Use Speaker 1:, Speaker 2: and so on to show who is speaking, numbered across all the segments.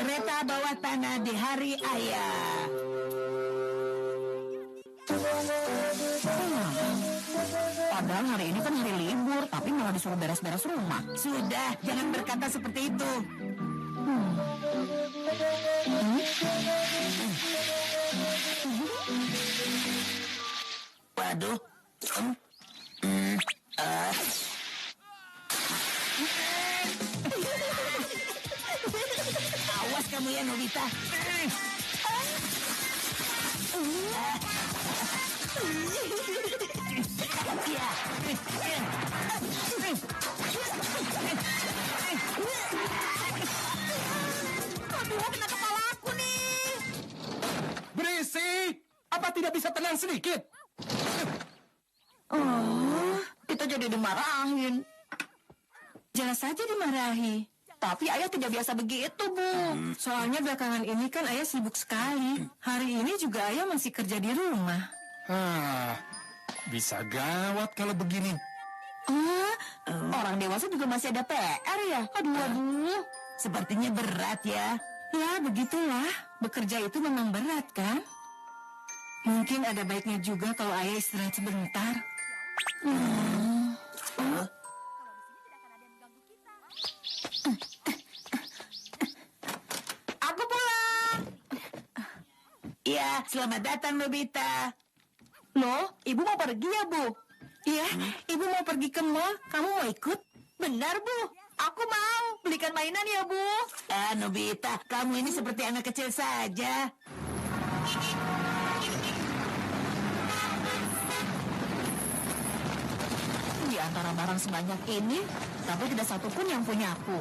Speaker 1: Kereta bawah tanah di hari ayah.
Speaker 2: Padahal hari ini kan hari libur, tapi malah disuruh beres-beres rumah.
Speaker 1: Sudah, jangan berkata seperti itu. Waduh. Awas kamu ya, Nobita. Ya.
Speaker 2: Aduh, kena kepala aku nih.
Speaker 3: Berisik! Apa tidak bisa tenang sedikit?
Speaker 2: Oh, kita jadi dimarahin. Jelas saja dimarahi. Tapi ayah tidak biasa begitu, Bu. Soalnya belakangan ini kan ayah sibuk sekali. Hari ini juga ayah masih kerja di rumah.
Speaker 3: Bisa gawat kalau begini.
Speaker 2: Orang dewasa juga masih ada PR ya? Aduh.
Speaker 1: Sepertinya berat ya.
Speaker 2: Ya, begitulah. Bekerja itu memang berat, kan? Mungkin ada baiknya juga kalau ayah istirahat sebentar. Aku pulang.
Speaker 1: Iya, selamat datang, Nobita.
Speaker 2: Loh, ibu mau pergi ya, Bu? Iya, ibu mau pergi ke mall. Kamu mau ikut? Benar, Bu. Aku mau. Belikan mainan ya, Bu.
Speaker 1: Nobita, kamu ini seperti anak kecil saja.
Speaker 2: Di antara barang sebanyak ini, tapi tidak satu pun yang punya aku.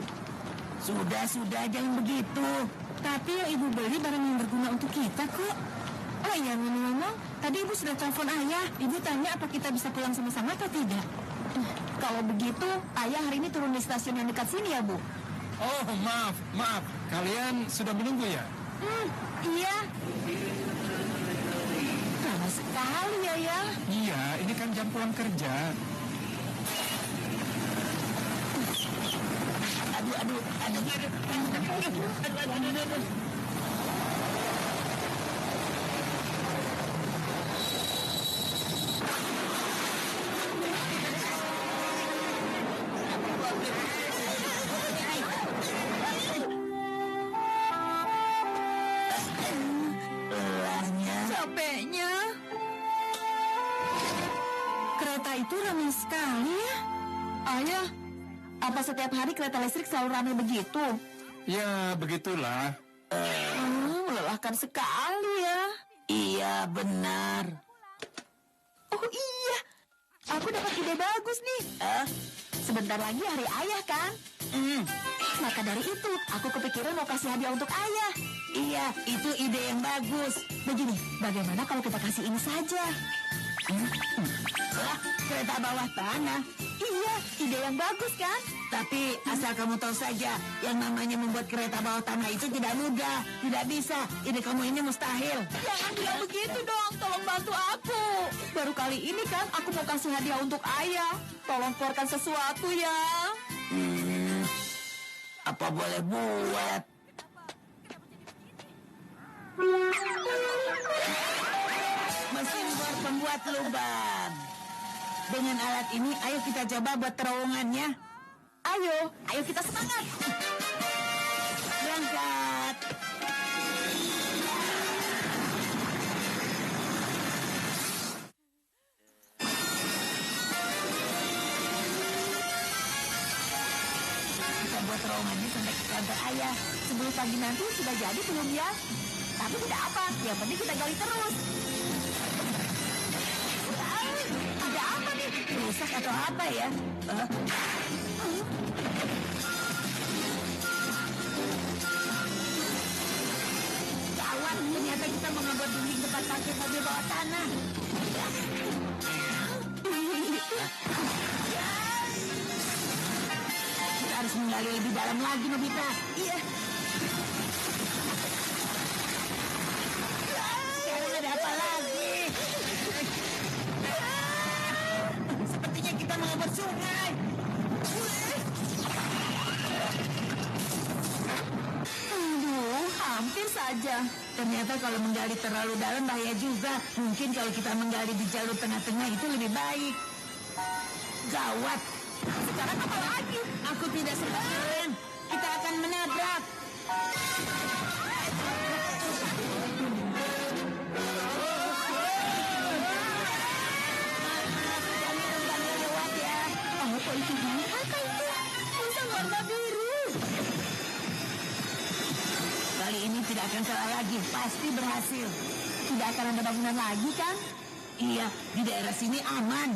Speaker 1: Sudah, jangan begitu.
Speaker 2: Tapi yang ibu beli barang yang berguna untuk kita kok. Oh iya, ngomong-ngomong, tadi ibu sudah telepon ayah. Ibu tanya apa kita bisa pulang sama-sama atau tidak. Kalau begitu, ayah hari ini turun di stasiun yang dekat sini ya, Bu?
Speaker 3: Oh, maaf. Kalian sudah menunggu ya?
Speaker 2: Iya. Lama sekali ya, ya.
Speaker 3: Iya, ini kan jam pulang kerja.
Speaker 1: Aduh.
Speaker 2: Capeknya. Kereta itu ramai sekali ya. Ayah, apa setiap hari kereta listrik selalu ramai begitu?
Speaker 3: Ya, begitulah.
Speaker 2: Melelahkan sekali ya.
Speaker 1: Iya, benar.
Speaker 2: Oh iya, aku dapat ide bagus nih. Sebentar lagi hari ayah kan? Maka dari itu, aku kepikiran mau kasih hadiah untuk ayah.
Speaker 1: Iya, itu ide yang bagus.
Speaker 2: Begini, bagaimana kalau kita kasih ini saja?
Speaker 1: Kereta bawah tanah.
Speaker 2: Iya, ide yang bagus kan?
Speaker 1: Tapi asal kamu tahu saja, yang namanya membuat kereta bawah tanah itu tidak mudah. Tidak bisa. Ide kamu ini mustahil.
Speaker 2: Jangan bilang begitu dong, tolong bantu aku. Baru kali ini kan aku mau kasih hadiah untuk ayah. Tolong keluarkan sesuatu ya.
Speaker 1: Apa boleh buat? Mesin bor pembuat lubang. Dengan alat ini, ayo kita coba buat terowongannya.
Speaker 2: Ayo kita semangat.
Speaker 1: Berangkat. Kita buat terowongannya sampai ke kantor ayah.
Speaker 2: Sebelum pagi nanti sudah jadi belum ya? Tapi tidak apa, yang penting kita gali terus. Ada apa nih?
Speaker 1: Rusak atau apa ya? Gawat, ternyata kita mengabot dinding tempat parkir mobil bawah tanah. Kita harus menggali lebih dalam lagi, Nobita. Iya. Sekarang ada apa lagi? Sepertinya kita mengabot sungai.
Speaker 2: Aduh, saja.
Speaker 1: Ternyata kalau menggali terlalu dalam bahaya juga. Mungkin kalau kita menggali di jalur tengah-tengah itu lebih baik. Gawat.
Speaker 2: Sekarang apa lagi?
Speaker 1: Aku tidak sembarangan. Kita akan menabrak.
Speaker 2: Apa itu? Apa itu? Pusang warna biru.
Speaker 1: Kali ini tidak akan salah lagi. Pasti berhasil.
Speaker 2: Tidak akan ada bangunan lagi kan?
Speaker 1: Iya, di daerah sini aman.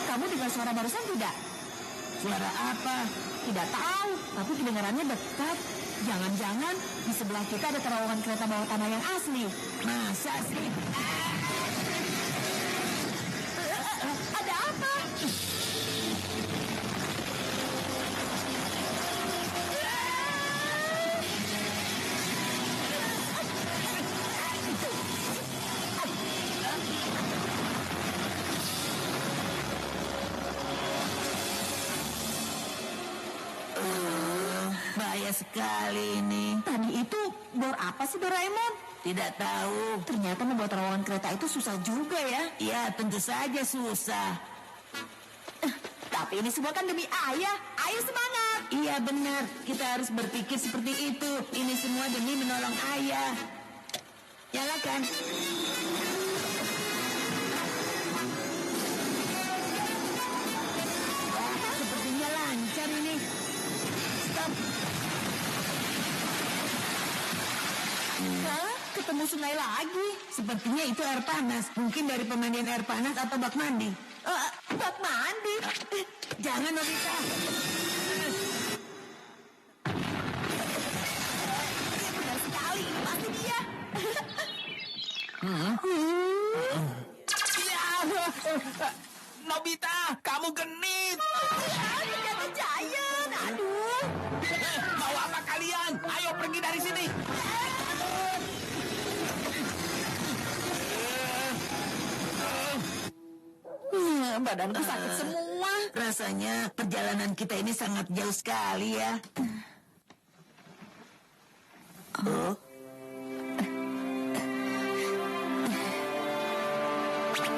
Speaker 2: Kamu dengar suara barusan tidak?
Speaker 1: Suara apa?
Speaker 2: Tidak tahu, tapi kedengarannya dekat. Jangan-jangan di sebelah kita ada terowongan kereta bawah tanah yang asli.
Speaker 1: Masa sih?
Speaker 2: Ada apa?
Speaker 1: Bahaya sekali ini.
Speaker 2: Tadi itu bor apa sih Doraemon?
Speaker 1: Tidak tahu.
Speaker 2: Ternyata membuat terowongan kereta itu susah juga ya.
Speaker 1: Ya, tentu saja susah.
Speaker 2: Tapi ini semua kan demi ayah. Ayo semangat.
Speaker 1: Iya benar, kita harus berpikir seperti itu. Ini semua demi menolong ayah. Nyalakan. Wah, sepertinya lancar ini. Stop.
Speaker 2: Hah? Ketemu sungai lagi.
Speaker 1: Sepertinya itu air panas. Mungkin dari pemandian air panas atau bak mandi.
Speaker 2: Bak mandi.
Speaker 1: Jangan, Nobita.
Speaker 2: Benar sekali. Pasti dia.
Speaker 3: Nobita, kamu genit.
Speaker 2: Ternyata Giant. Aduh.
Speaker 3: Mau apa kalian? Ayo pergi dari sini.
Speaker 2: Badanku sakit semua.
Speaker 1: Rasanya perjalanan kita ini sangat jauh sekali ya. Oh,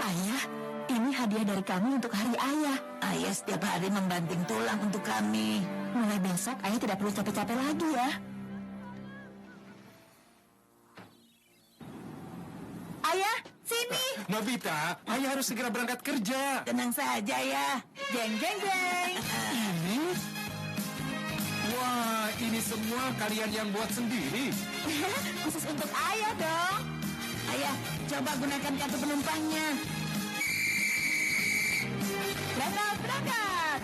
Speaker 2: Ayah, ini hadiah dari kami untuk hari ayah.
Speaker 1: ayah setiap hari membanting tulang untuk kami.
Speaker 2: Mulai besok ayah tidak perlu capek-capek lagi ya. Ayah, sini.
Speaker 3: Nobita, ayah harus segera berangkat kerja.
Speaker 1: Tenang saja ya.
Speaker 2: Jeng jeng jeng.
Speaker 3: Ini? Wah, ini semua kalian yang buat sendiri.
Speaker 2: Khusus untuk ayah dong.
Speaker 1: Ayah, coba gunakan kartu penumpangnya.
Speaker 2: Berangkat, berangkat.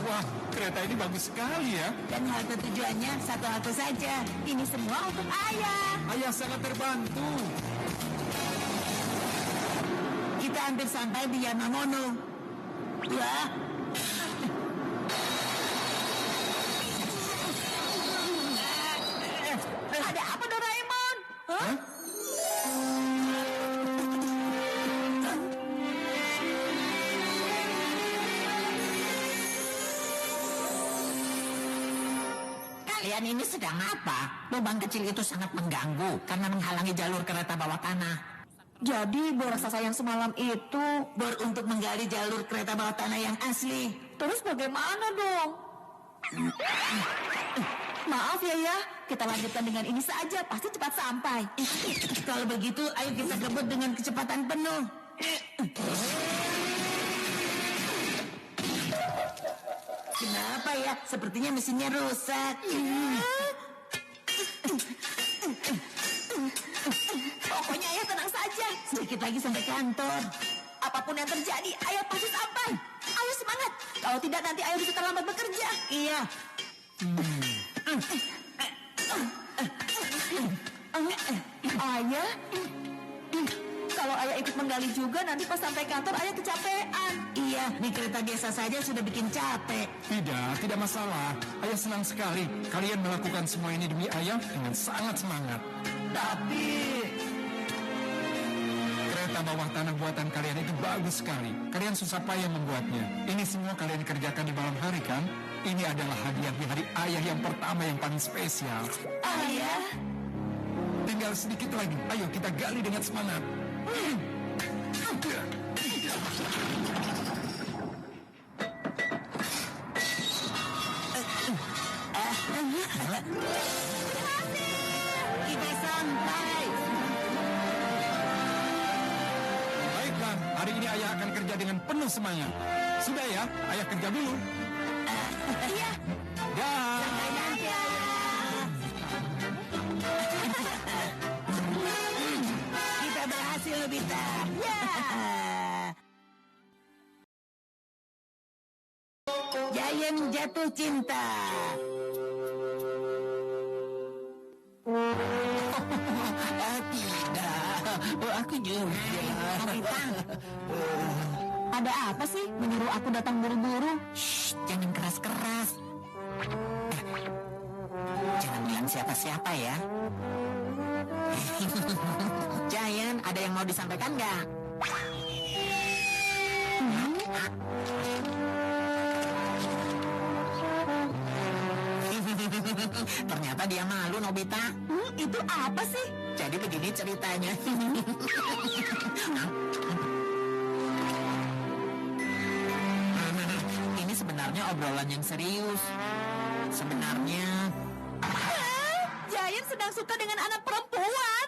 Speaker 3: Wah, kereta ini bagus sekali ya.
Speaker 1: Dan halte tujuannya satu halte saja.
Speaker 2: Ini semua untuk ayah.
Speaker 3: Ayah sangat terbantu.
Speaker 1: Kita hampir sampai di Yamamono. Wah,
Speaker 2: Ada apa Doraemon? Hah?
Speaker 1: kalian ini sedang apa? Lubang kecil itu sangat mengganggu karena menghalangi jalur kereta bawah tanah.
Speaker 2: Jadi bor raksasa yang semalam itu.
Speaker 1: Bor untuk menggali jalur kereta bawah tanah yang asli.
Speaker 2: Terus bagaimana dong? Maaf ya, kita lanjutkan dengan ini saja, pasti cepat sampai.
Speaker 1: Kalau begitu, ayo kita kebut dengan kecepatan penuh. Kenapa ya? Sepertinya mesinnya rusak.
Speaker 2: Pokoknya ayah tenang saja.
Speaker 1: Sedikit lagi sampai kantor.
Speaker 2: Apapun yang terjadi, ayah pasti sampai. Ayo semangat. Kalau tidak nanti ayah bisa terlambat bekerja.
Speaker 1: Iya.
Speaker 2: Ayah? Kalau ayah ikut menggali juga, nanti pas sampai kantor ayah kecapean.
Speaker 1: Iya, di kereta biasa saja sudah bikin capek.
Speaker 3: Tidak masalah. Ayah senang sekali. Kalian melakukan semua ini demi ayah dengan sangat semangat.
Speaker 1: Tapi
Speaker 3: Kereta bawah tanah buatan kalian itu bagus sekali. Kalian susah payah membuatnya. Ini semua kalian kerjakan di malam hari kan? Ini adalah hadiah di hari ayah yang pertama yang paling spesial.
Speaker 1: Ayah?
Speaker 3: Tinggal sedikit lagi. Ayo kita gali dengan semangat.
Speaker 1: Kita sampai.
Speaker 3: Baiklah, hari ini ayah akan kerja dengan penuh semangat. Sudah ya, ayah kerja dulu.
Speaker 1: Iya.
Speaker 3: Dah.
Speaker 1: Sampai nanti, Ayah. Kita berhasil, Nobita. Ya. Giant jatuh cinta.
Speaker 4: Tidak, aku juga.
Speaker 2: Ada apa sih menyuruh aku datang buru-buru?
Speaker 4: Shh, jangan keras-keras. Jangan bilang siapa-siapa ya. Giant, ada yang mau disampaikan nggak? Ternyata dia malu, Nobita.
Speaker 2: Itu apa sih?
Speaker 4: Jadi begini ceritanya. Ini sebenarnya obrolan yang serius. Sebenarnya
Speaker 2: Giant sedang suka dengan anak perempuan.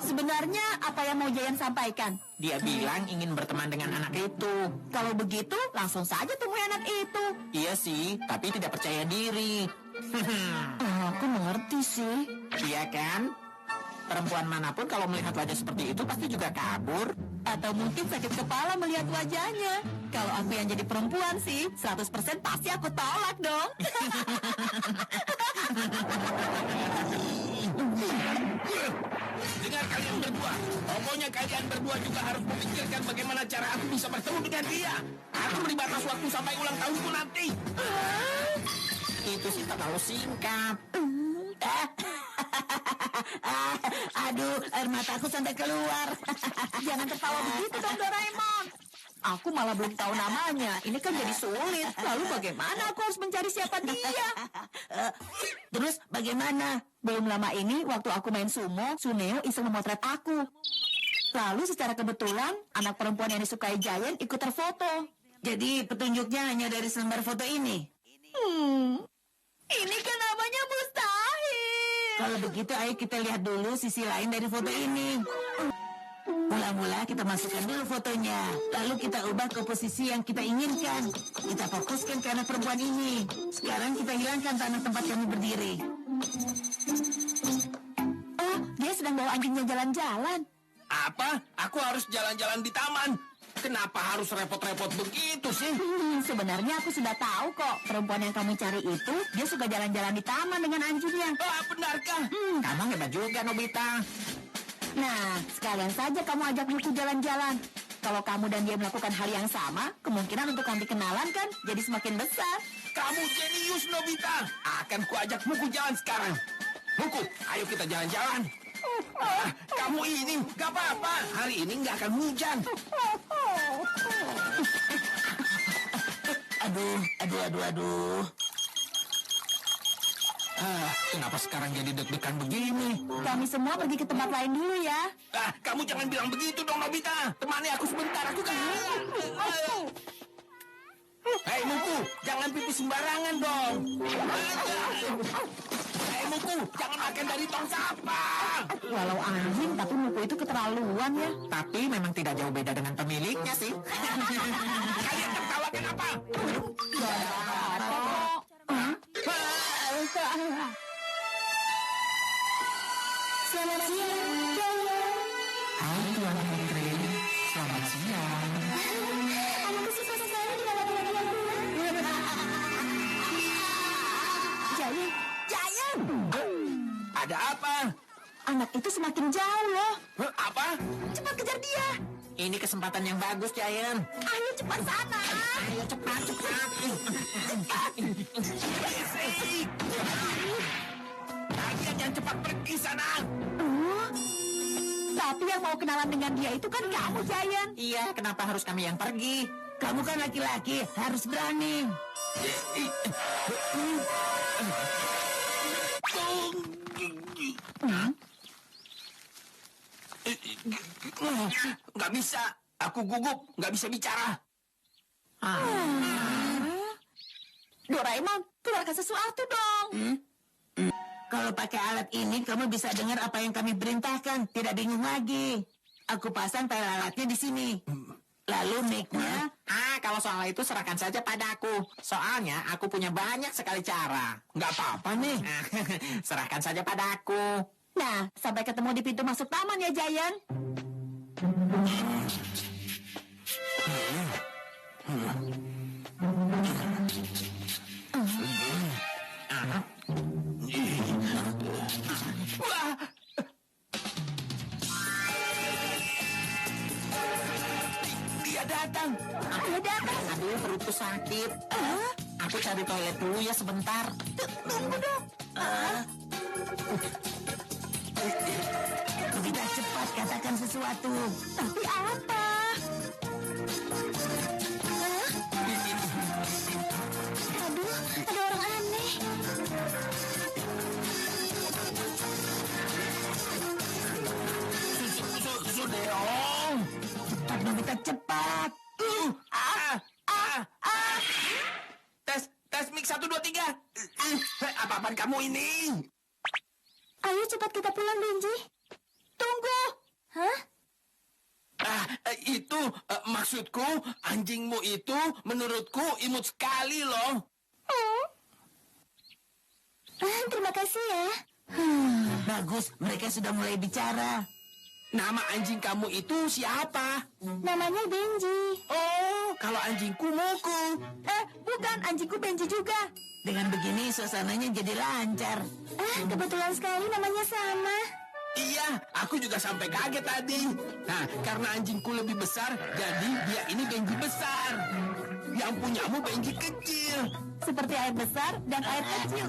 Speaker 2: Sebenarnya apa yang mau Giant sampaikan?
Speaker 4: dia bilang ingin berteman dengan anak itu.
Speaker 2: Kalau begitu, langsung saja temui anak itu.
Speaker 4: Iya sih, tapi tidak percaya diri.
Speaker 2: Aku mengerti sih.
Speaker 4: Iya kan? Perempuan manapun kalau melihat wajah seperti itu pasti juga kabur.
Speaker 2: Atau mungkin sakit kepala melihat wajahnya. Kalau aku yang jadi perempuan sih, 100% pasti aku tolak dong.
Speaker 5: Dengar kalian berdua, pokoknya kalian berdua juga harus memikirkan bagaimana cara aku bisa bertemu dengan dia. Aku beri batas waktu sampai ulang tahunku nanti.
Speaker 4: Itu sih terlalu singkat.
Speaker 1: Aduh, air mataku sampai keluar.
Speaker 2: Jangan tertawa begitu dong, Doraemon. Aku malah belum tahu namanya. Ini kan jadi sulit. Lalu bagaimana aku harus mencari siapa dia?
Speaker 1: Terus bagaimana?
Speaker 2: Belum lama ini, waktu aku main sumo, Suneo iseng memotret aku. Lalu secara kebetulan, anak perempuan yang disukai Giant ikut terfoto.
Speaker 1: Jadi petunjuknya hanya dari selembar foto ini.
Speaker 2: Ini kan namanya mustahil.
Speaker 1: Kalau begitu, ayo kita lihat dulu sisi lain dari foto ini. Mula-mula kita masukkan dulu fotonya. Lalu kita ubah ke posisi yang kita inginkan. Kita fokuskan ke anak perempuan ini. Sekarang kita hilangkan tanah tempat kami berdiri.
Speaker 2: Oh, dia sedang bawa anjingnya jalan-jalan.
Speaker 5: Apa? Aku harus jalan-jalan di taman. Kenapa harus repot-repot begitu sih?
Speaker 2: Sebenarnya aku sudah tahu kok. Perempuan yang kamu cari itu, dia suka jalan-jalan di taman dengan anjingnya.
Speaker 5: Ah, benarkah?
Speaker 4: Kamu hebat juga, Nobita.
Speaker 2: Nah, sekalian saja kamu ajak Muku jalan-jalan. Kalau kamu dan dia melakukan hal yang sama, kemungkinan untuk nanti kenalan kan jadi semakin besar.
Speaker 5: Kamu jenius, Nobita. Akan kuajak Muku jalan sekarang. Muku, ayo kita jalan-jalan. Kamu ini gak apa-apa. Hari ini gak akan hujan.
Speaker 1: Aduh.
Speaker 5: Kenapa sekarang jadi deg-degan begini?
Speaker 2: Kami semua pergi ke tempat lain dulu ya.
Speaker 5: Kamu jangan bilang begitu dong, Nobita. Temani aku sebentar, aku kan. Hei, Muku, jangan pipis sembarangan dong. Hei, Muku, jangan makan dari tong sampah.
Speaker 2: Walau anjing, tapi Muku itu keterlaluan ya.
Speaker 4: Tapi memang tidak jauh beda dengan pemiliknya sih.
Speaker 5: Kalian tertawa kenapa?
Speaker 2: Selamat siang.
Speaker 4: Hai, Tuan Henry. Selamat siang.
Speaker 2: Anakku suka sekali dengan laki-laki Giant.
Speaker 5: Ada apa?
Speaker 2: Anak itu semakin jauh loh.
Speaker 5: Apa?
Speaker 2: Cepat kejar dia.
Speaker 4: Ini kesempatan yang bagus, Giant.
Speaker 2: Ayo cepat sana.
Speaker 4: Ayo cepat.
Speaker 5: Berisik. Kalian yang cepat pergi sana.
Speaker 2: Tapi yang mau kenalan dengan dia itu kan kamu, Giant.
Speaker 4: Iya, kenapa harus kami yang pergi?
Speaker 1: Kamu kan laki-laki, harus berani.
Speaker 5: Nggak bisa. Aku gugup. Nggak bisa bicara.
Speaker 2: Doraemon, keluarkan sesuatu dong.
Speaker 1: Kalau pakai alat ini, kamu bisa dengar apa yang kami perintahkan. Tidak bingung lagi. Aku pasang tel alatnya di sini. Lalu mic-nya.
Speaker 4: Kalau soal itu serahkan saja padaku. Soalnya aku punya banyak sekali cara.
Speaker 5: Nggak apa-apa nih.
Speaker 4: Serahkan saja padaku.
Speaker 2: Nah, sampai ketemu di pintu masuk taman ya, Giant.
Speaker 5: Dia datang.
Speaker 4: Aduh, perutku sakit. Aku cari toilet dulu ya sebentar.
Speaker 2: Tunggu dong.
Speaker 1: Kita cepat katakan sesuatu.
Speaker 2: Tapi apa? Aduh, ada orang aneh.
Speaker 5: Sudeong.
Speaker 1: Cepat, Nobita, cepat.
Speaker 5: Tes mic 1, 2, 3. Apa-apaan kamu ini?
Speaker 2: Ayo cepat kita pulang, Benji. Tunggu. Hah?
Speaker 5: Itu maksudku anjingmu itu menurutku imut sekali loh.
Speaker 2: Terima kasih ya.
Speaker 1: Bagus, mereka sudah mulai bicara.
Speaker 5: Nama anjing kamu itu siapa?
Speaker 2: Namanya Benji.
Speaker 5: Oh, kalau anjingku Muku.
Speaker 2: Bukan, anjingku Benji juga.
Speaker 1: Dengan begini suasananya jadi lancar.
Speaker 2: Kebetulan sekali namanya sama.
Speaker 5: Iya, aku juga sampai kaget tadi. Nah, karena anjingku lebih besar, jadi dia ini Benji besar. Yang punyamu Benji kecil.
Speaker 2: Seperti air besar dan air kecil.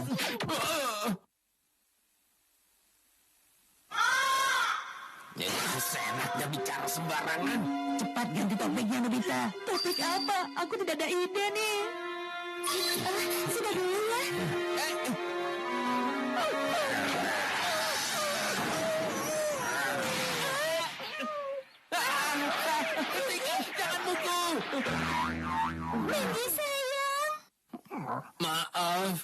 Speaker 5: Seenaknya bicara sembarangan.
Speaker 1: Cepat ganti topiknya, Nobita.
Speaker 2: Topik apa? Aku tidak ada ide nih. Sudah dulu ya.
Speaker 5: Jangan mukul.
Speaker 2: Benji sayang.
Speaker 5: Maaf.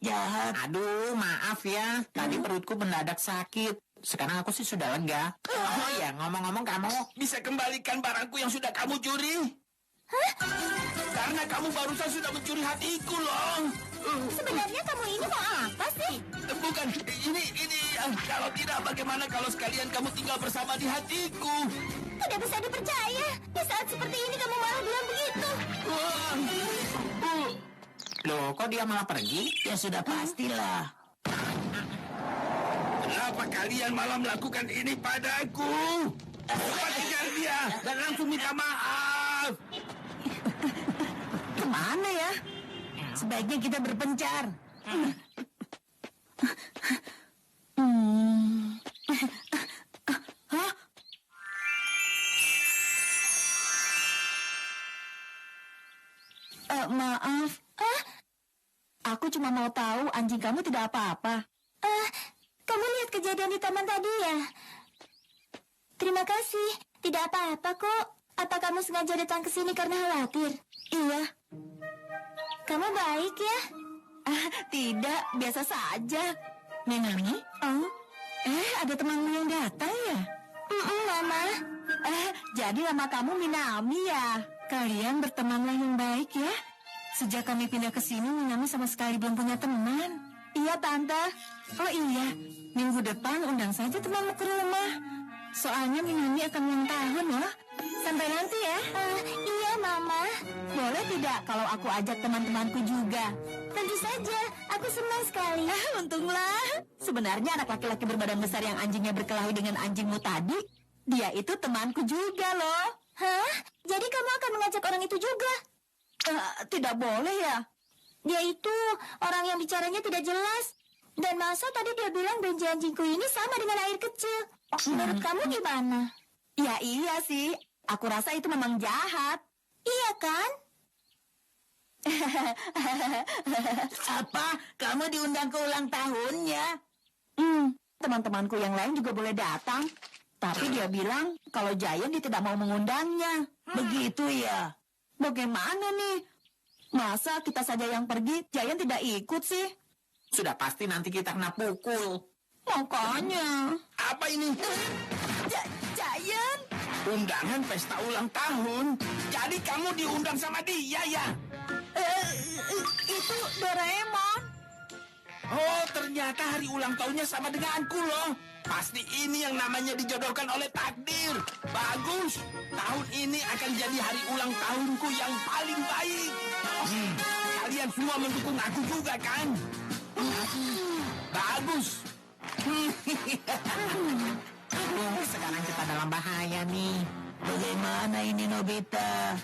Speaker 1: Jahat.
Speaker 4: Aduh, maaf ya. Tadi perutku mendadak sakit. Sekarang aku sih sudah lega. Oh ya, ngomong-ngomong kamu.
Speaker 5: Bisa kembalikan barangku yang sudah kamu curi? Karena kamu barusan sudah mencuri hatiku loh.
Speaker 2: Sebenarnya kamu ini mau apa sih?
Speaker 5: Bukan, ini. Kalau tidak, bagaimana kalau sekalian kamu tinggal bersama di hatiku?
Speaker 2: Tidak bisa dipercaya. Di saat seperti ini kamu malah bilang begitu.
Speaker 4: Loh, kok dia malah pergi?
Speaker 1: Ya sudah pastilah.
Speaker 5: Kenapa kalian malah melakukan ini padaku? Cepat kejar dia dan langsung minta maaf.
Speaker 1: Kemana ya? Sebaiknya kita berpencar.
Speaker 2: Maaf. Aku cuma mau tahu anjing kamu tidak apa-apa. Kamu lihat kejadian di taman tadi ya? Terima kasih. Tidak apa-apa kok. Apa kamu sengaja datang ke sini karena khawatir? Iya. Kamu baik ya? Tidak, biasa saja.
Speaker 1: Minami?
Speaker 2: Oh,
Speaker 1: Ada temanmu yang datang ya?
Speaker 2: Mama.
Speaker 1: Jadi nama kamu Minami ya? Kalian bertemanlah yang baik ya? Sejak kami pindah ke sini, Minami sama sekali belum punya teman.
Speaker 2: Iya, Tante.
Speaker 1: Oh iya, minggu depan undang saja temanmu ke rumah. Soalnya Minami akan ulang tahun loh. Sampai nanti ya.
Speaker 2: Iya, Boleh, Mama. Boleh tidak kalau aku ajak teman-temanku juga? Tentu saja, aku senang sekali. Untunglah. Sebenarnya anak laki-laki berbadan besar yang anjingnya berkelahi dengan anjingmu tadi, dia itu temanku juga loh. Hah? Jadi kamu akan mengajak orang itu juga? Tidak boleh ya? Dia itu orang yang bicaranya tidak jelas. Dan masa tadi dia bilang benji anjingku ini sama dengan air kecil. Menurut kamu gimana? Ya iya sih. Aku rasa itu memang jahat. Iya kan?
Speaker 1: Apa? Kamu diundang ke ulang tahunnya?
Speaker 2: Teman-temanku yang lain juga boleh datang. Tapi dia bilang kalau Giant dia tidak mau mengundangnya.
Speaker 1: Begitu ya?
Speaker 2: Bagaimana nih? Masa kita saja yang pergi, Giant tidak ikut sih?
Speaker 4: Sudah pasti nanti kita kena pukul.
Speaker 2: Makanya.
Speaker 5: Apa ini?
Speaker 2: Giant?
Speaker 5: Undangan pesta ulang tahun. Jadi kamu diundang sama dia ya?
Speaker 2: Itu Doraemon.
Speaker 5: Oh, ternyata hari ulang tahunnya sama denganku loh. Pasti ini yang namanya dijodohkan oleh takdir. Bagus. Tahun ini akan jadi hari ulang tahunku yang paling baik. Kalian semua mendukung aku juga kan? Bagus.
Speaker 4: Sekarang kita dalam bahaya nih.
Speaker 1: Bagaimana ini Nobita?